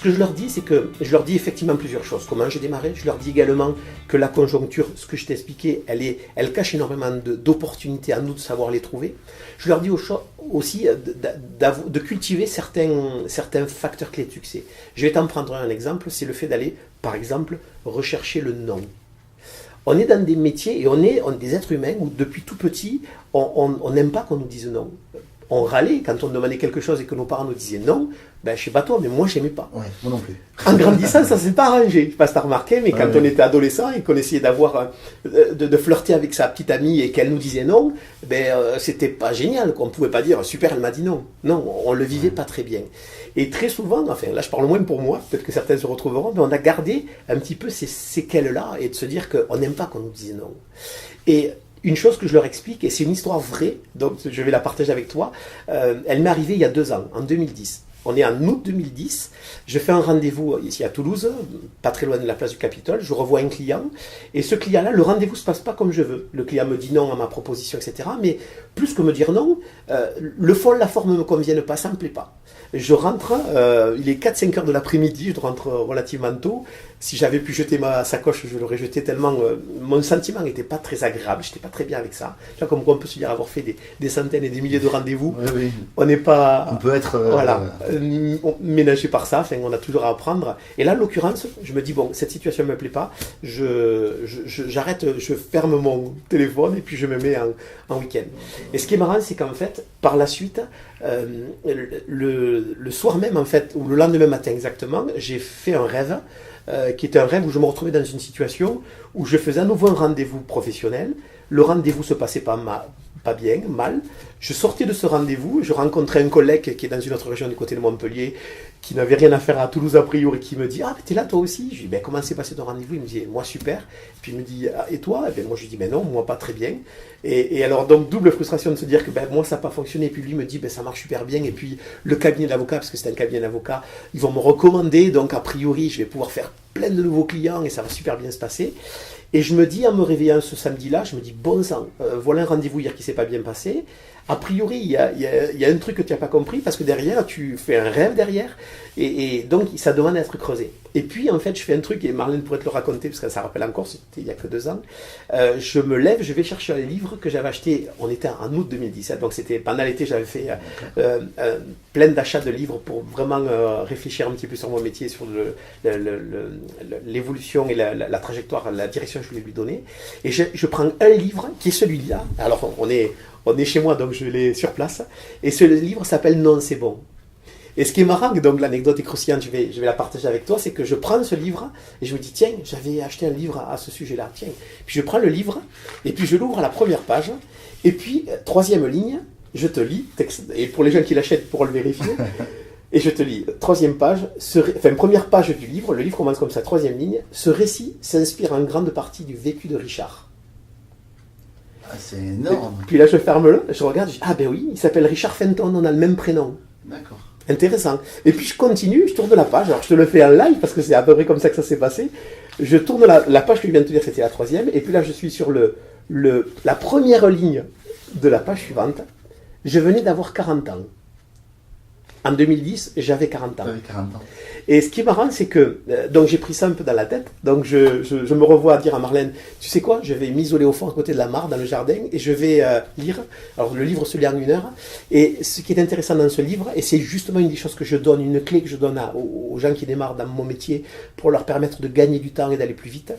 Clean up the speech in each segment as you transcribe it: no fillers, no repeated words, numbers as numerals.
que je leur dis, c'est que je leur dis effectivement plusieurs choses. Comment j'ai démarré. Je leur dis également que la conjoncture, ce que je t'ai expliqué, elle cache énormément d'opportunités à nous de savoir les trouver. Je leur dis aussi de cultiver certains facteurs clés de succès. Je vais t'en prendre un exemple, c'est le fait d'aller, par exemple, rechercher le non. On est dans des métiers et on est des êtres humains où depuis tout petit, on n'aime pas qu'on nous dise non. On râlait quand on demandait quelque chose et que nos parents nous disaient non. Ben, je sais pas toi, mais moi, j'aimais pas. Ouais, moi non plus. En grandissant, ça s'est pas arrangé. Je sais pas si t'as remarqué, mais quand on était adolescent et qu'on essayait de flirter avec sa petite amie et qu'elle nous disait non, c'était pas génial. On pouvait pas dire super, elle m'a dit non. Non, on le vivait pas très bien. Et très souvent, enfin là, je parle moins pour moi. Peut-être que certains se retrouveront, mais on a gardé un petit peu ces séquelles-là et de se dire qu'on n'aime pas qu'on nous dise non. Et une chose que je leur explique, et c'est une histoire vraie, donc je vais la partager avec toi. Elle m'est arrivée il y a 2 ans, en 2010. On est en août 2010, je fais un rendez-vous ici à Toulouse, pas très loin de la place du Capitole, je revois un client, et ce client-là, le rendez-vous ne se passe pas comme je veux. Le client me dit non à ma proposition, etc. Mais plus que me dire non, le fond, la forme ne me conviennent pas, ça ne me plaît pas. Je rentre, il est 4-5 heures de l'après-midi, je rentre relativement tôt. Si j'avais pu jeter ma sacoche, je l'aurais jeté tellement mon sentiment n'était pas très agréable, je n'étais pas très bien avec ça. Tu vois, comme quoi on peut se dire avoir fait des centaines et des milliers de rendez-vous, oui. On n'est pas... On peut être... ménagé par ça, enfin, on a toujours à apprendre. Et là, en l'occurrence, je me dis, bon, cette situation ne me plaît pas, j'arrête, je ferme mon téléphone et puis je me mets en week-end. Et ce qui est marrant, c'est qu'en fait, par la suite, le soir même, en fait, ou le lendemain matin exactement, j'ai fait un rêve, qui était un rêve où je me retrouvais dans une situation où je faisais à nouveau un rendez-vous professionnel. Le rendez-vous se passait pas bien, mal. Je sortais de ce rendez-vous, je rencontrais un collègue qui est dans une autre région du côté de Montpellier, qui n'avait rien à faire à Toulouse a priori, qui me dit « Ah, mais t'es là toi aussi ?» Je lui dis « Comment s'est passé ton rendez-vous ?» Il me dit « Moi, super. » Puis il me dit « Et toi ?» Moi, je lui dis « Non, moi, pas très bien. » Et alors, donc, double frustration de se dire que moi, ça n'a pas fonctionné. Et puis lui me dit « Ça marche super bien. » Et puis le cabinet d'avocats, parce que c'est un cabinet d'avocats, ils vont me recommander. Donc, a priori, je vais pouvoir faire plein de nouveaux clients et ça va super bien se passer. Et je me dis, en me réveillant ce samedi-là, je me dis, bon sang, voilà un rendez-vous hier qui ne s'est pas bien passé. A priori, il y a un truc que tu n'as pas compris, parce que derrière, tu fais un rêve derrière, et donc ça demande à être creusé. Et puis, en fait, je fais un truc, et Marlène pourrait te le raconter, parce que ça rappelle encore, c'était il n'y a que 2 ans. Je me lève, je vais chercher un livre que j'avais acheté, on était en août 2017, donc c'était pendant l'été, j'avais fait plein d'achats de livres pour vraiment réfléchir un petit peu sur mon métier, sur l'évolution et la trajectoire, la direction que je voulais lui donner. Et je prends un livre qui est celui-là. Alors, on est chez moi, donc je l'ai sur place. Et ce livre s'appelle Non, c'est bon. Et ce qui est marrant, donc l'anecdote est croustillante, je vais la partager avec toi, c'est que je prends ce livre et je me dis, tiens, j'avais acheté un livre à ce sujet-là, tiens. Puis je prends le livre et puis je l'ouvre à la première page. Et puis, 3e ligne, je te lis, et pour les gens qui l'achètent pour le vérifier, et je te lis, 3e page, première page du livre, le livre commence comme ça, 3e ligne, ce récit s'inspire en grande partie du vécu de Richard. Ah, c'est énorme. Et puis là, je ferme le, je regarde, je dis, ah ben oui, il s'appelle Richard Fenton, on a le même prénom. D'accord. Intéressant. Et puis je continue, je tourne la page, alors je te le fais en live, parce que c'est à peu près comme ça que ça s'est passé. Je tourne la page que je viens de te dire, c'était la 3e, et puis là, je suis sur la première ligne de la page suivante. Je venais d'avoir 40 ans. En 2010, j'avais 40 ans. J'avais 40 ans. Et ce qui est marrant, c'est que, donc j'ai pris ça un peu dans la tête, donc je me revois dire à Marlène, tu sais quoi, je vais m'isoler au fond à côté de la mare, dans le jardin, et je vais lire. Alors le livre se lit en 1 heure, et ce qui est intéressant dans ce livre, et c'est justement une des choses que je donne, une clé que je donne aux gens qui démarrent dans mon métier, pour leur permettre de gagner du temps et d'aller plus vite,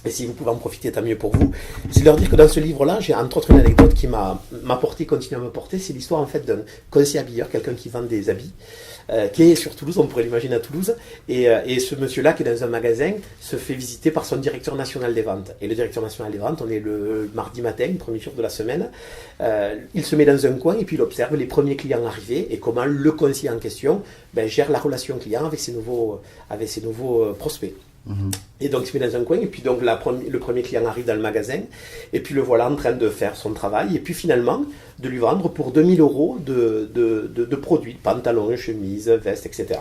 et si vous pouvez en profiter, tant mieux pour vous, c'est de leur dire que dans ce livre-là, j'ai entre autres une anecdote qui m'a porté, continue à me porter, c'est l'histoire en fait d'un conseiller habilleur, quelqu'un qui vend des habits, qui est sur Toulouse, on pourrait l'imaginer à Toulouse, et ce monsieur-là qui est dans un magasin se fait visiter par son directeur national des ventes. Et le directeur national des ventes, on est le mardi matin, premier jour de la semaine, il se met dans un coin et puis il observe les premiers clients arriver et comment le conseiller en question gère la relation client avec ses nouveaux prospects. Et donc il se met dans un coin et puis donc le premier client arrive dans le magasin et puis le voilà en train de faire son travail et puis finalement de lui vendre pour 2000 € de produits, pantalons, chemises, vestes, etc.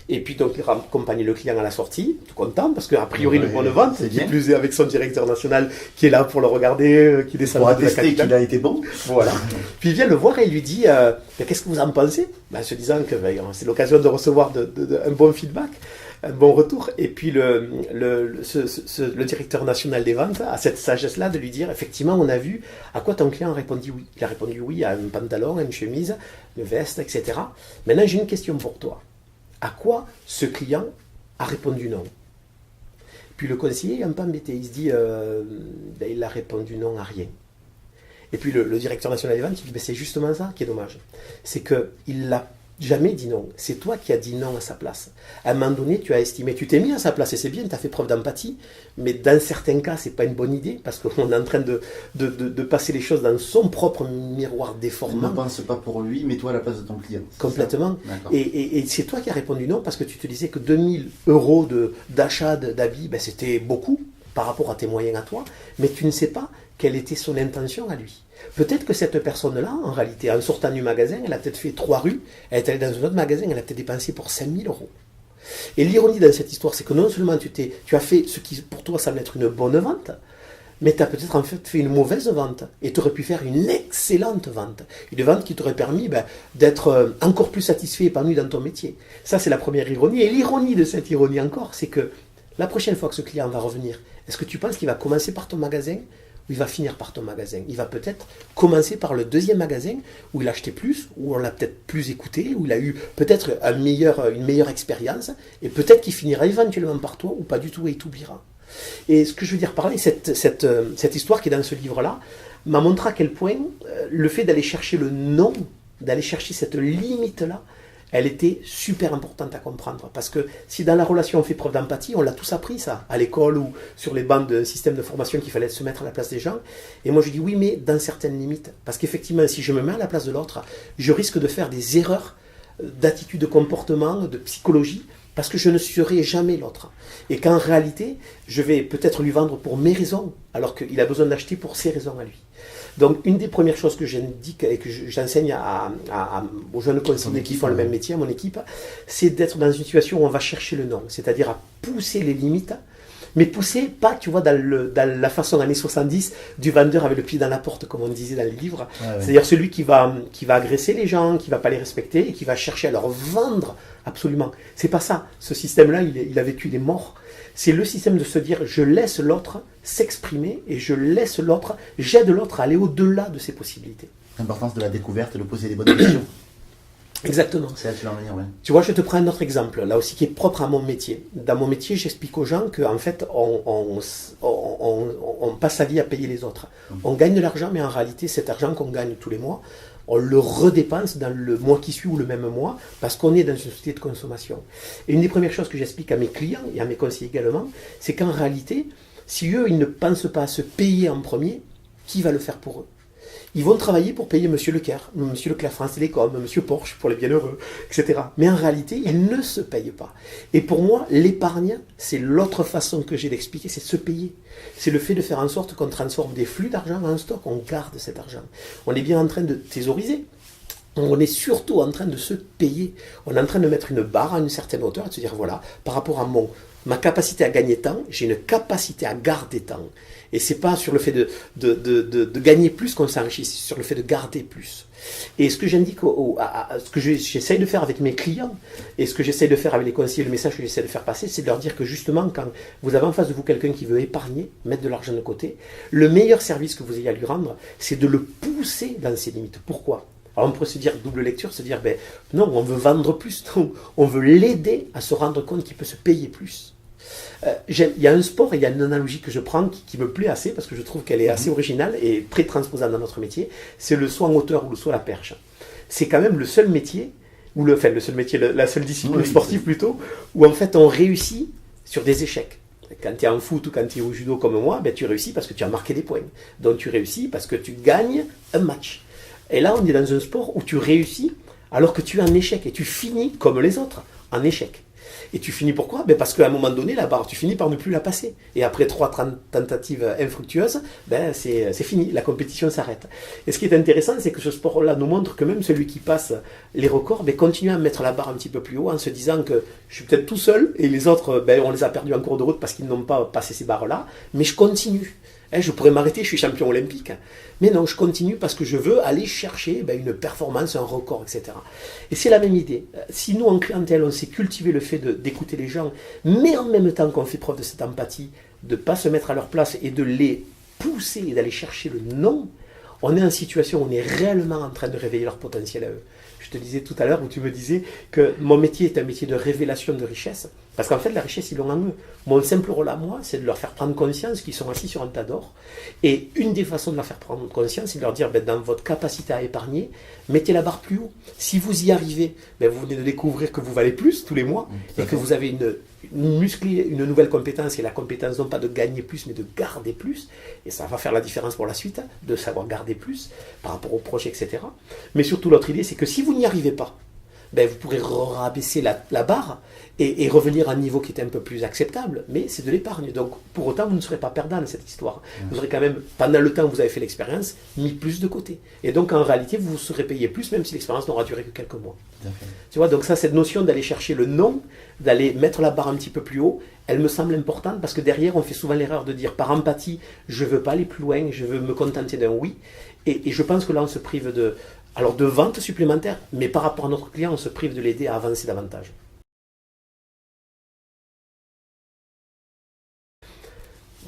Et puis donc il accompagne le client à la sortie, tout content, parce qu'a priori Ouais, le point de vente, c'est qui bien. plus est avec son directeur national qui est là pour le regarder, qui descend Pour de la attester capitale. qu'il a été bon. Voilà. Puis il vient le voir et il lui dit Mais qu'est-ce que vous en pensez? Se disant que c'est l'occasion de recevoir un bon feedback, un bon retour. Et puis le directeur national des ventes a cette sagesse-là de lui dire effectivement, on a vu à quoi ton client a répondu oui. Il a répondu oui à un pantalon, à une chemise, une veste, etc. Maintenant, j'ai une question pour toi. À quoi ce client a répondu non? Puis le conseiller est un peu embêté. Il se dit il a répondu non à rien. Et puis le directeur national des ventes, il dit c'est justement ça qui est dommage. C'est qu'il l'a jamais dit non. C'est toi qui as dit non à sa place. À un moment donné, tu as estimé, tu t'es mis à sa place et c'est bien, tu as fait preuve d'empathie, mais dans certains cas, c'est pas une bonne idée parce qu'on est en train de passer les choses dans son propre miroir Ne déformant. pense pas pour lui, mets-toi à la place de ton client. C'est Complètement. ça? D'accord. Et c'est toi qui as répondu non parce que tu te disais que 2000 euros d'achat d'habits, c'était beaucoup par rapport à tes moyens à toi, mais tu ne sais pas quelle était son intention à lui. Peut-être que cette personne-là, en réalité, en sortant du magasin, elle a peut-être fait 3 rues, elle est allée dans un autre magasin, elle a peut-être dépensé pour 5000 euros. Et l'ironie dans cette histoire, c'est que non seulement tu as fait ce qui pour toi semble être une bonne vente, mais tu as peut-être en fait une mauvaise vente. Et tu aurais pu faire une excellente vente. Une vente qui t'aurait permis d'être encore plus satisfait et épanoui dans ton métier. Ça, c'est la première ironie. Et l'ironie de cette ironie encore, c'est que la prochaine fois que ce client va revenir, est-ce que tu penses qu'il va commencer par ton magasin ou il va finir par ton magasin? Il va peut-être commencer par le deuxième magasin où il a acheté plus, où on l'a peut-être plus écouté, où il a eu peut-être une meilleure expérience, et peut-être qu'il finira éventuellement par toi ou pas du tout et il t'oubliera. Et ce que je veux dire par là, cette histoire qui est dans ce livre-là, m'a montré à quel point le fait d'aller chercher le non, d'aller chercher cette limite-là, elle était super importante à comprendre. Parce que si dans la relation on fait preuve d'empathie, on l'a tous appris ça, à l'école ou sur les bancs de système de formation qu'il fallait se mettre à la place des gens. Et moi je dis oui, mais dans certaines limites. Parce qu'effectivement, si je me mets à la place de l'autre, je risque de faire des erreurs d'attitude, de comportement, de psychologie, parce que je ne serai jamais l'autre. Et qu'en réalité, je vais peut-être lui vendre pour mes raisons, alors qu'il a besoin d'acheter pour ses raisons à lui. Donc, une des premières choses que j'indique et que j'enseigne aux jeunes conseillers qui font le même métier, à mon équipe, c'est d'être dans une situation où on va chercher le non, c'est-à-dire à pousser les limites, mais pousser pas, tu vois, dans la façon années 70 du vendeur avec le pied dans la porte, comme on disait dans les livres. Ah ouais. C'est-à-dire celui qui va agresser les gens, qui va pas les respecter et qui va chercher à leur vendre absolument. C'est pas ça. Ce système-là, il a vécu, il est mort. C'est le système de se dire je laisse l'autre s'exprimer et j'aide l'autre à aller au-delà de ses possibilités. L'importance de la découverte et de poser les bonnes questions. Exactement. C'est là que tu vas en venir, ouais. Tu vois, je te prends un autre exemple, là aussi qui est propre à mon métier. Dans mon métier, j'explique aux gens qu'en fait, on passe sa vie à payer les autres. On gagne de l'argent, mais en réalité, cet argent qu'on gagne tous les mois, on le redépense dans le mois qui suit ou le même mois, parce qu'on est dans une société de consommation. Et une des premières choses que j'explique à mes clients et à mes conseillers également, c'est qu'en réalité, si eux, ils ne pensent pas à se payer en premier, qui va le faire pour eux? Ils vont travailler pour payer Monsieur Leclerc, Monsieur Leclerc France Télécom, Monsieur Porsche pour les bienheureux, etc. Mais en réalité, ils ne se payent pas. Et pour moi, l'épargne, c'est l'autre façon que j'ai d'expliquer, c'est se payer. C'est le fait de faire en sorte qu'on transforme des flux d'argent en stock, on garde cet argent. On est bien en train de thésauriser. On est surtout en train de se payer. On est en train de mettre une barre à une certaine hauteur et de se dire, voilà, par rapport à ma capacité à gagner temps, j'ai une capacité à garder temps. Et c'est pas sur le fait de gagner plus qu'on s'enrichit, c'est sur le fait de garder plus. Et ce que j'indique, ce que j'essaye de faire avec mes clients, et ce que j'essaye de faire avec les conseillers, le message que j'essaie de faire passer, c'est de leur dire que justement, quand vous avez en face de vous quelqu'un qui veut épargner, mettre de l'argent de côté, le meilleur service que vous ayez à lui rendre, c'est de le pousser dans ses limites. Pourquoi ? Alors on pourrait se dire, double lecture, se dire, non, on veut vendre plus, non, on veut l'aider à se rendre compte qu'il peut se payer plus. Il y a un sport et il y a une analogie que je prends qui me plaît assez parce que je trouve qu'elle est assez originale et très transposable dans notre métier, c'est le saut en hauteur ou le saut à la perche. C'est quand même le seul métier, la seule discipline sportive plutôt, où en fait on réussit sur des échecs. Quand tu es en foot ou quand tu es au judo comme moi, tu réussis parce que tu as marqué des points. Donc tu réussis parce que tu gagnes un match. Et là on est dans un sport où tu réussis alors que tu es en échec et tu finis comme les autres en échec. Et tu finis pourquoi? Ben parce qu'à un moment donné, la barre, tu finis par ne plus la passer. Et après 3 tentatives infructueuses, ben c'est fini, la compétition s'arrête. Et ce qui est intéressant, c'est que ce sport-là nous montre que même celui qui passe les records, ben continue à mettre la barre un petit peu plus haut en se disant que je suis peut-être tout seul et les autres, ben on les a perdus en cours de route parce qu'ils n'ont pas passé ces barres-là, mais je continue. Je pourrais m'arrêter, je suis champion olympique. Mais non, je continue parce que je veux aller chercher une performance, un record, etc. Et c'est la même idée. Si nous, en clientèle, on sait cultiver le fait d'écouter les gens, mais en même temps qu'on fait preuve de cette empathie, de ne pas se mettre à leur place et de les pousser et d'aller chercher le non, on est en situation où on est réellement en train de réveiller leur potentiel à eux. Je te disais tout à l'heure où tu me disais que mon métier est un métier de révélation de richesse. Parce qu'en fait, la richesse, ils l'ont en eux. Mon simple rôle à moi, c'est de leur faire prendre conscience qu'ils sont assis sur un tas d'or. Et une des façons de leur faire prendre conscience, c'est de leur dire, dans votre capacité à épargner, mettez la barre plus haut. Si vous y arrivez, vous venez de découvrir que vous valez plus tous les mois et que vous avez une nouvelle compétence, et la compétence non pas de gagner plus, mais de garder plus. Et ça va faire la différence pour la suite, de savoir garder plus par rapport au projet, etc. Mais surtout, l'autre idée, c'est que si vous n'y arrivez pas, vous pourrez rabaisser la barre et revenir à un niveau qui est un peu plus acceptable, mais c'est de l'épargne. Donc, pour autant, vous ne serez pas perdant de cette histoire. Vous aurez quand même, pendant le temps où vous avez fait l'expérience, mis plus de côté. Et donc, en réalité, vous serez payé plus, même si l'expérience n'aura duré que quelques mois. Tu vois, donc ça, cette notion d'aller chercher le non, d'aller mettre la barre un petit peu plus haut, elle me semble importante parce que derrière, on fait souvent l'erreur de dire, par empathie, je ne veux pas aller plus loin, je veux me contenter d'un oui. Et je pense que là, on se prive de ventes supplémentaires, mais par rapport à notre client, on se prive de l'aider à avancer davantage.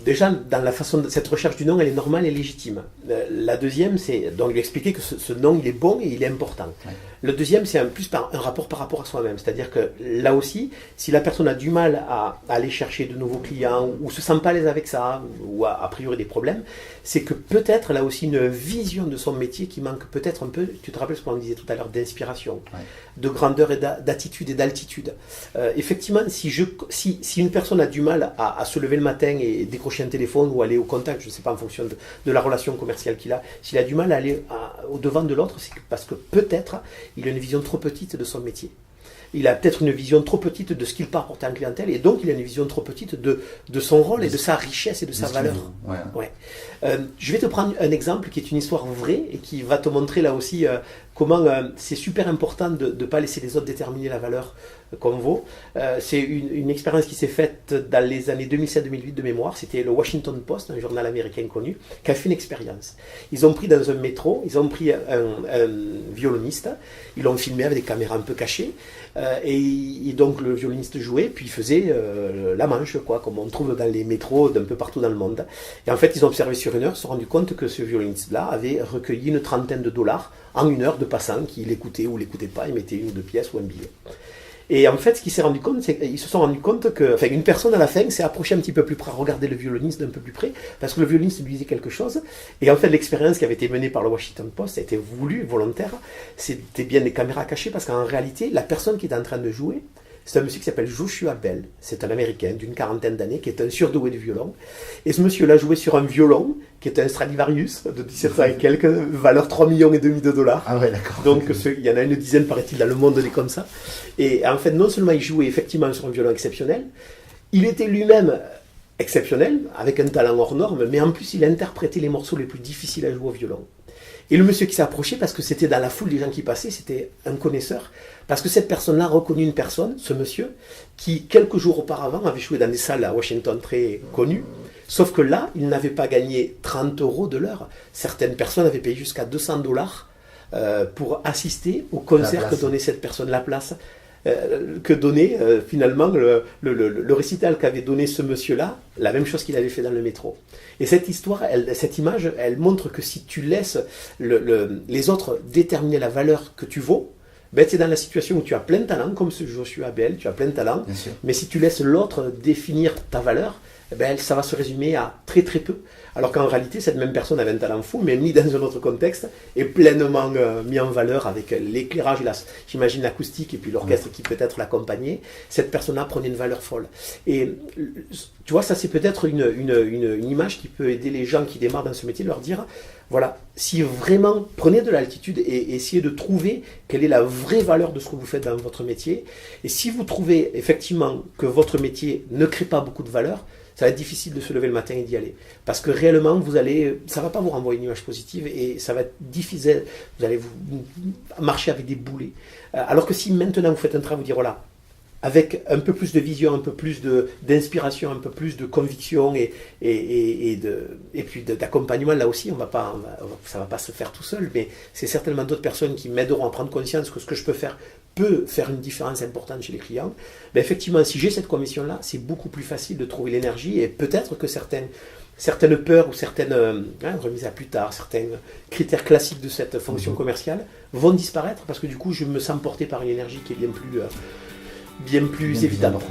Déjà, dans la façon de cette recherche du non, elle est normale et légitime. La deuxième, c'est donc lui expliquer que ce non, il est bon et il est important. Ouais. Le deuxième, c'est plus un rapport par rapport à soi-même. C'est-à-dire que là aussi, si la personne a du mal à aller chercher de nouveaux clients ou se sent pas à l'aise avec ça, ou a priori des problèmes, c'est que peut-être elle a aussi une vision de son métier qui manque peut-être un peu, tu te rappelles ce qu'on disait tout à l'heure, d'inspiration, de grandeur et d'attitude et d'altitude. Effectivement, si une personne a du mal à se lever le matin et décrocher un téléphone ou aller au contact, je ne sais pas, en fonction de la relation commerciale qu'il a, s'il a du mal à aller au-devant de l'autre, c'est parce que peut-être il a une vision trop petite de son métier. Il a peut-être une vision trop petite de ce qu'il peut apporter en clientèle et donc il a une vision trop petite de son rôle et de sa richesse et de sa valeur. Ouais. Je vais te prendre un exemple qui est une histoire vraie et qui va te montrer là aussi comment c'est super important de ne pas laisser les autres déterminer la valeur qu'on vaut. C'est une expérience qui s'est faite dans les années 2007-2008 de mémoire. C'était le Washington Post, un journal américain connu, qui a fait une expérience. Ils ont pris dans un métro, ils ont pris un violoniste, ils l'ont filmé avec des caméras un peu cachées, et donc le violoniste jouait, puis il faisait la manche, comme on trouve dans les métros d'un peu partout dans le monde. Et en fait, ils ont observé sur une heure, se sont rendu compte que ce violoniste-là avait recueilli une trentaine de dollars en une heure de passants qui l'écoutaient ou l'écoutaient pas, ils mettaient une ou deux pièces ou un billet. Et en fait, ce qu'ils se sont rendus compte que, une personne à la fin s'est approchée un petit peu plus près, regarder le violoniste d'un peu plus près, parce que le violoniste lui disait quelque chose. Et en fait, l'expérience qui avait été menée par le Washington Post a été voulue, volontaire. C'était bien des caméras cachées, parce qu'en réalité, la personne qui était en train de jouer, c'est un monsieur qui s'appelle Joshua Bell. C'est un Américain d'une 40aine d'années qui est un surdoué de violon. Et ce monsieur-là jouait sur un violon qui est un Stradivarius de 1700 et quelques, valeur 3,5 millions de dollars. Ah ouais, d'accord. Donc il y en a une dizaine, paraît-il, dans le monde des comme ça. Et en fait, non seulement il jouait effectivement sur un violon exceptionnel, il était lui-même exceptionnel, avec un talent hors norme, mais en plus il interprétait les morceaux les plus difficiles à jouer au violon. Et le monsieur qui s'est approché, parce que c'était dans la foule des gens qui passaient, c'était un connaisseur, parce que cette personne-là a reconnu une personne, ce monsieur, qui quelques jours auparavant avait joué dans des salles à Washington très connues, sauf que là, il n'avait pas gagné 30 € de l'heure. Certaines personnes avaient payé jusqu'à 200 $ pour assister au concert que donnait cette personne, la place, que donnait finalement le récital qu'avait donné ce monsieur-là, la même chose qu'il avait fait dans le métro. Et cette histoire, cette image, elle montre que si tu laisses les autres déterminer la valeur que tu vaux, c'est dans la situation où tu as plein de talent, comme ce Joshua Bell, tu as plein de talent, mais si tu laisses l'autre définir ta valeur, ça va se résumer à très très peu. Alors qu'en réalité, cette même personne avait un talent fou, mais mis dans un autre contexte, et pleinement mis en valeur avec l'éclairage, j'imagine l'acoustique, et puis l'orchestre qui peut-être l'accompagnait. Cette personne-là prenait une valeur folle. Et tu vois, ça c'est peut-être une image qui peut aider les gens qui démarrent dans ce métier, leur dire, Voilà, si vraiment, prenez de l'altitude et essayez de trouver quelle est la vraie valeur de ce que vous faites dans votre métier. Et si vous trouvez effectivement que votre métier ne crée pas beaucoup de valeur, ça va être difficile de se lever le matin et d'y aller. Parce que réellement, ça ne va pas vous renvoyer une image positive et ça va être difficile. Vous allez vous marcher avec des boulets. Alors que si maintenant vous faites un travail, vous dire voilà, avec un peu plus de vision, un peu plus d'inspiration, un peu plus de conviction et puis d'accompagnement, là aussi, ça ne va pas se faire tout seul, mais c'est certainement d'autres personnes qui m'aideront à prendre conscience que ce que je peux faire peut faire une différence importante chez les clients. Mais effectivement, si j'ai cette conviction-là, c'est beaucoup plus facile de trouver l'énergie et peut-être que certaines peurs ou certaines remises à plus tard, certains critères classiques de cette fonction commerciale vont disparaître parce que du coup, je me sens porté par une énergie qui est bien plus évidente.